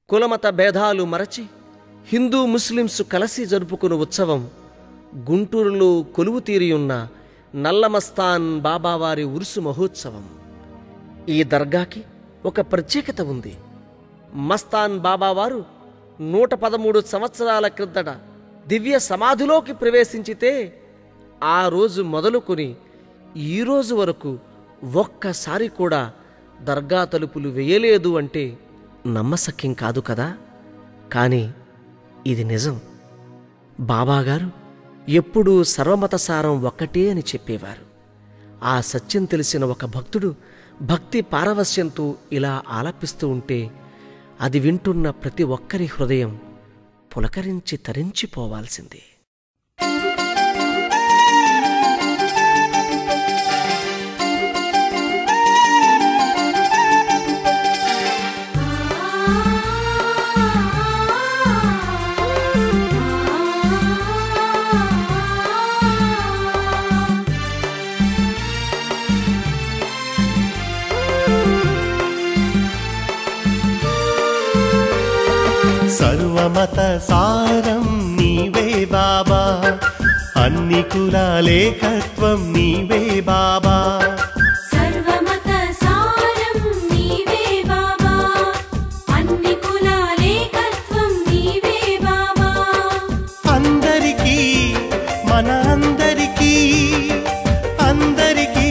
కులమత భేదాలు మరచి హిందూ ముస్లిమ్స్ కలిసి జరుపుకుని ఉత్సవం గుంటూరులో కొలువు తీరియున్న నల్లమస్తాన్ బాబావారి ఉరుసు మహోత్సవం. ఈ దర్గాకి ఒక ప్రత్యేకత ఉంది. మస్తాన్ బాబావారు 113 సంవత్సరాల క్రిందట దివ్య సమాధిలోకి ప్రవేశించితే ఆ రోజు మొదలుకొని ఈ రోజు వరకు ఒక్కసారి కూడా దర్గా తలుపులు వేయలేదు అంటే నమ్మశక్యం కాదు కదా. కానీ ఇది నిజం. బాబాగారు ఎప్పుడూ సర్వమత సారం ఒక్కటే అని చెప్పేవారు. ఆ సత్యం తెలిసిన ఒక భక్తుడు భక్తి పారవస్యంతో ఇలా ఆలపిస్తూ ఉంటే అది వింటున్న ప్రతి ఒక్కరి హృదయం పులకరించి తరించిపోవాల్సిందే. సర్వమత సారం నీవే బాబా, అన్ని కులాలేకత్వం నీవే బాబా. సర్వమత సారం నీవే బాబా, అన్ని కులాలేకత్వం నీవే బాబా. అందరికీ మన అందరికీ, అందరికీ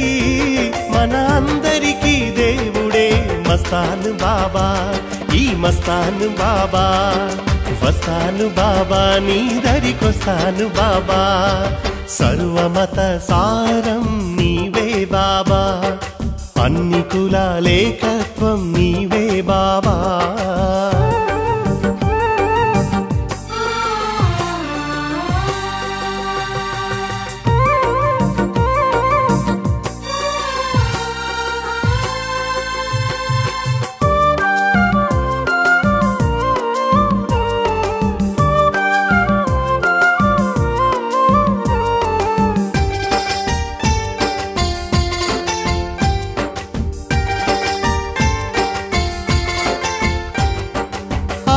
మన అందరికీ దేవుడే మస్తాన్ బాబా. ఈ మస్తాన్ బాబా వస్తాను బాబా, నీ దరికొస్తాను బాబా. సర్వమత సారం నీవే బాబా, అన్ని కులాలేకత్వం నీవే బాబా.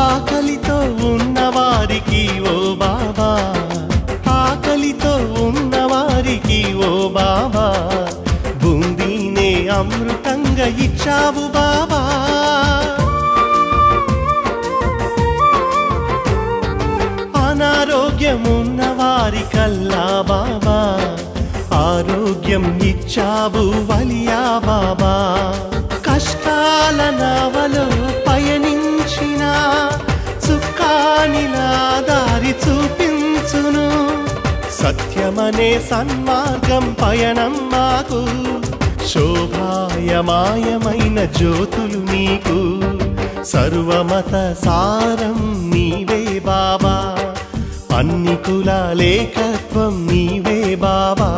ఆకలితో ఉన్నవారికి ఓ బాబా, ఆకలితో ఉన్నవారికి ఓ బాబా, బూందీనే అమృతంగా ఇచ్చావు బాబా. అనారోగ్యం ఉన్నవారికల్లా బాబా, ఆరోగ్యం ఇచ్చావు వలియా బాబా. కష్టాల నావలో పయనించిన సుఖానిలా దారి చూపించును. సత్యమనే సన్మార్గం పయనం మాకు, శోభాయమాయమైన జ్యోతులు నీకు. సర్వమత సారం నీవే బాబా, అన్ని కులాలేకత్వం నీవే బాబా.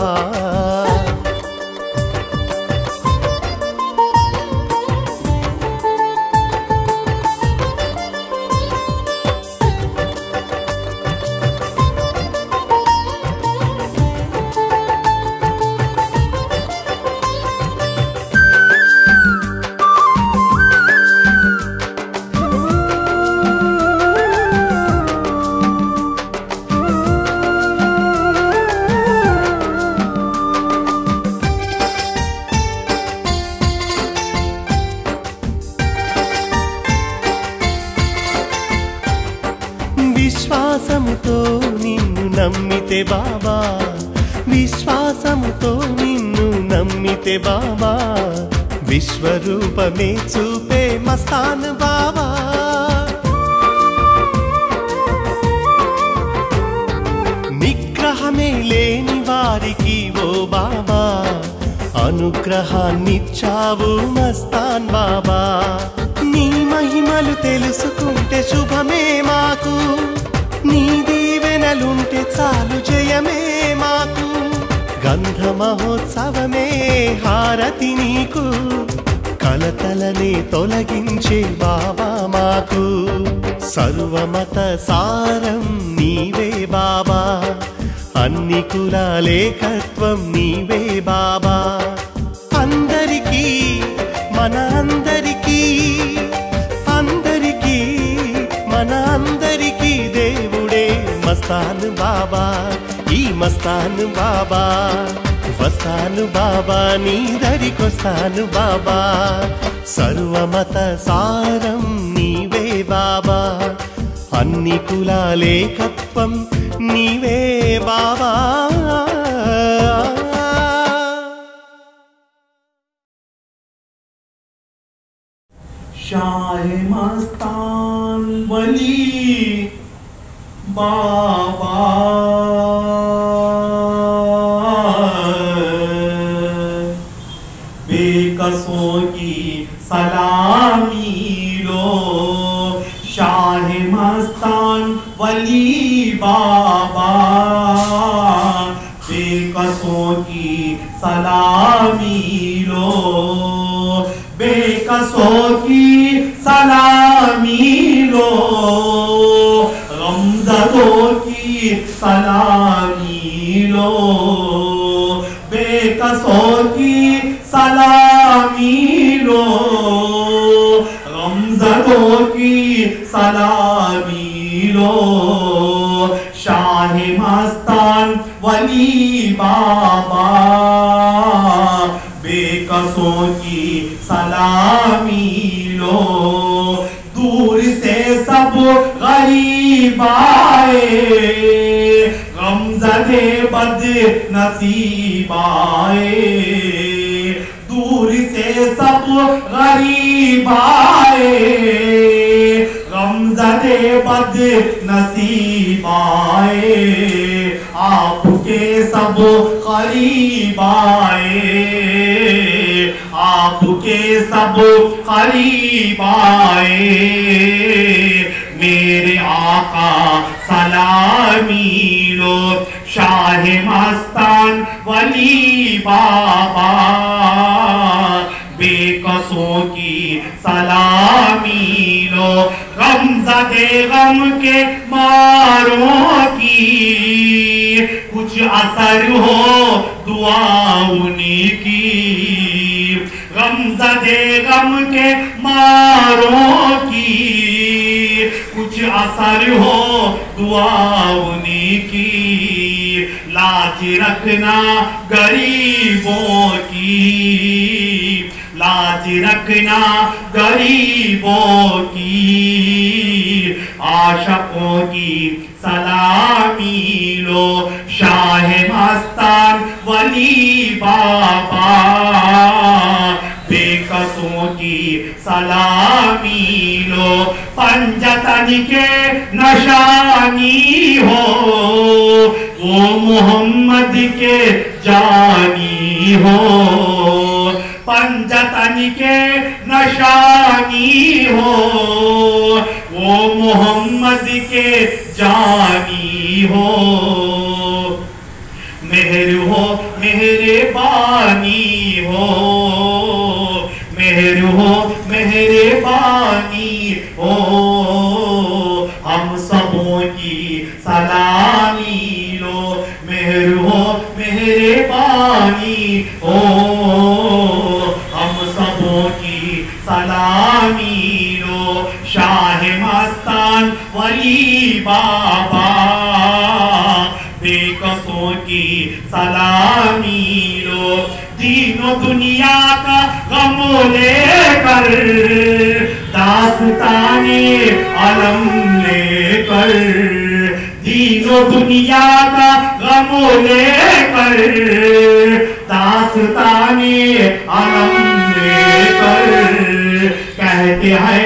విశ్వాసముతో నిన్ను నమ్మితే బాబా, విశ్వాసముతో నిన్ను నమ్మితే బాబా, విశ్వరూపమే చూపే మస్తాన్ బాబా. నిగ్రహమే లేని వారికి ఓ బాబా, అనుగ్రహాన్నిచ్చావు మస్తాన్ బాబా. నీ మహిమలు తెలుసుకుంటే శుభమే మాకు, నీ దీవెనలుంటే చాలు జయమే మాకు. గంధ మహోత్సవమే హారతి నీకు, కలతలనే తొలగించే బాబా మాకు. సర్వమత సారం నీవే బాబా, అన్ని కులాలేకత్వం నీవే బాబా. అందరికీ మన అందరికీ, అందరికీ మస్తాన్ బాబా ఈ మస్తాన్ బాబా వస్తాను బాబా నీ దరికొస్తాను బాబా సర్వమత సారం నీవే బాబా అన్ని కులాలేకత్వం నీవే బాబా शाहे मस्तान वली बाबा बेकसों की सलामी लो शाहे मस्तान वली बाबा बेकसों की सलामी लो बेकसों की सलामी लो गमज़दों की सलामी लो बेकसों की सलामी लो गमज़दों की सलामी लो शाहे मस्तान वली बाबा बेकसों की सलामी लो दूर से सब गरीब आए गमज़दे बद नसीब आए दूर से सब गरीब आए गमज़दे बद नसीब आए आपके सब करीब आए आपके सब करीब आए मेरे आका सलामी लो शाहे मस्तान वली बाबा बेकसों की सलामी लो गमज़दे गम के मारों की कुछ असर हो दुआ उन्हीं की गमज़दे गम के मारों की कुछ असर हो दुआ उन्हीं की लाज रखना गरीबों की लाज रखना गरीबों की आशिकों की सलामी लो शाहे मस्तान वली बाबा बेकसों की सलामी लो पंजतन के नशानी हो वो मोहम्मद के जानी हो पंजतन के नशानी हो वो मोहम्मद के जानी हो मेहर हो मेहरबानी हो मेहर हो मेहरबानी हो हम सबों की सलामी लो मेहर हो मेहरबानी हो हम सबों की सलामी लो शाहे मस्तान वली बाबा बेकसों की सलामी लो दीनो दुनिया का गम लेकर दास्ताने अलम लेकर दीनो दुनिया का गम लेकर दास्ताने अलम लेकर कहते हैं